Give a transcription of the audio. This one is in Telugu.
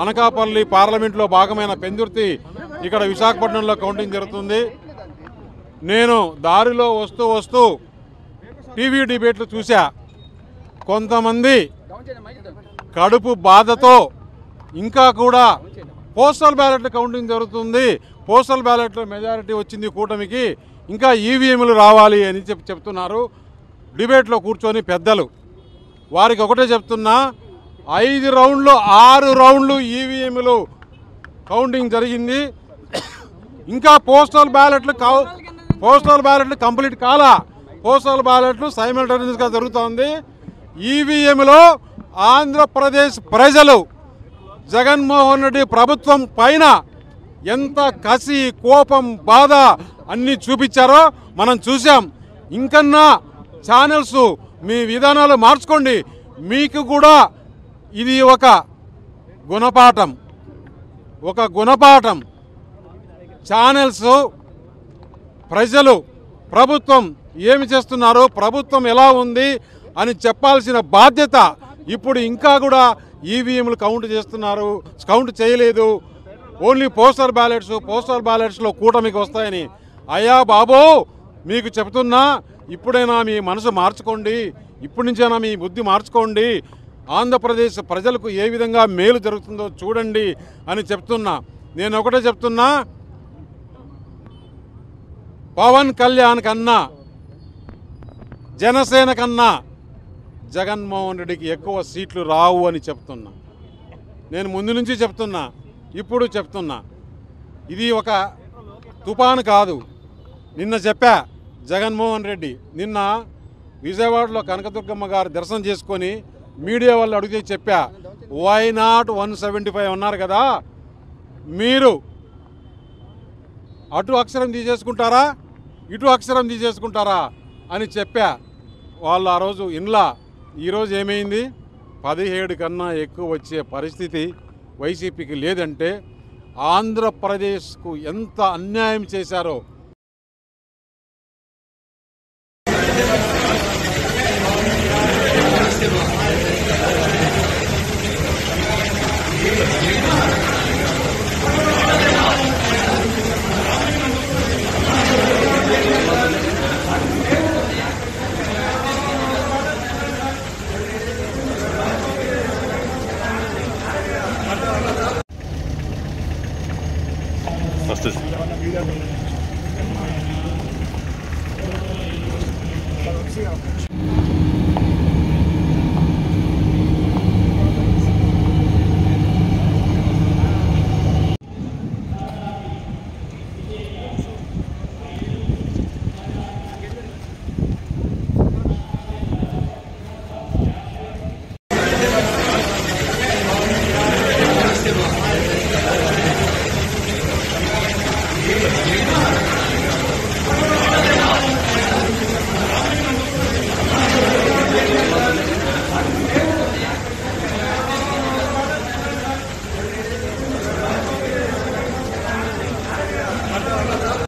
అనకాపల్లి పార్లమెంట్లో భాగమైన పెందుర్తి ఇక్కడ విశాఖపట్నంలో కౌంటింగ్ జరుగుతుంది. నేను దారిలో వస్తూ టీవీ డిబేట్లు చూసా. కొంతమంది కడుపు బాధతో ఇంకా కూడా పోస్టల్ బ్యాలెట్ల కౌంటింగ్ జరుగుతుంది, పోస్టల్ బ్యాలెట్లో మెజారిటీ వచ్చింది కూటమికి, ఇంకా ఈవీఎంలు రావాలి అని చెప్తున్నారు. డిబేట్లో కూర్చొని పెద్దలు వారికి ఒకటే చెప్తున్నా, 5 రౌండ్లు 6 రౌండ్లు ఈవీఎంలు కౌంటింగ్ జరిగింది. ఇంకా పోస్టల్ బ్యాలెట్లు కంప్లీట్ కాలా. పోస్టల్ బ్యాలెట్లు సైమల్టేనియస్గా జరుగుతోంది. ఈవీఎంలో ఆంధ్రప్రదేశ్ ప్రజలు జగన్మోహన్ రెడ్డి ప్రభుత్వం పైన ఎంత కసి, కోపం, బాధ అన్నీ చూపించారో మనం చూసాం. ఇంకన్నా ఛానల్స్ మీ విధానాలు మార్చుకోండి. మీకు కూడా ఇది ఒక గుణపాఠం. ఛానల్స్ ప్రజలు ప్రభుత్వం ఏమి చేస్తున్నారు, ప్రభుత్వం ఎలా ఉంది అని చెప్పాల్సిన బాధ్యత. ఇప్పుడు ఇంకా కూడా ఈవీఎంలు కౌంట్ చేయలేదు. ఓన్లీ పోస్టల్ బ్యాలెట్స్లో కూటమికి వస్తాయని. అయ్యా బాబో, మీకు చెప్తున్నా, ఇప్పుడైనా మీ మనసు మార్చుకోండి, ఇప్పటి నుంచైనా మీ బుద్ధి మార్చుకోండి. ఆంధ్రప్రదేశ్ ప్రజలకు ఏ విధంగా మేలు జరుగుతుందో చూడండి అని చెప్తున్నా. నేను ఒకటే చెప్తున్నా, పవన్ కళ్యాణ్ కన్నా, జనసేన కన్నా జగన్మోహన్ రెడ్డికి ఎక్కువ సీట్లు రావు అని చెప్తున్నా. నేను ముందు నుంచి చెప్తున్నా, ఇప్పుడు చెప్తున్నా. ఇది ఒక తుఫాను కాదు. నిన్న చెప్పా, జగన్మోహన్ రెడ్డి నిన్న విజయవాడలో కనకదుర్గమ్మ గారు దర్శనం చేసుకొని మీడియా వాళ్ళు అడిగితే చెప్పా, వై నాట్ 175 ఉన్నారు కదా, మీరు అటు అక్షరం తీసేసుకుంటారా, ఇటు అక్షరం తీసేసుకుంటారా అని చెప్పా. వాళ్ళు ఆ రోజు ఇన్లా. ఈరోజు ఏమైంది? 17 కన్నా ఎక్కువ వచ్చే పరిస్థితి వైసీపీకి లేదంటే ఆంధ్రప్రదేశ్కు ఎంత అన్యాయం చేశారో. First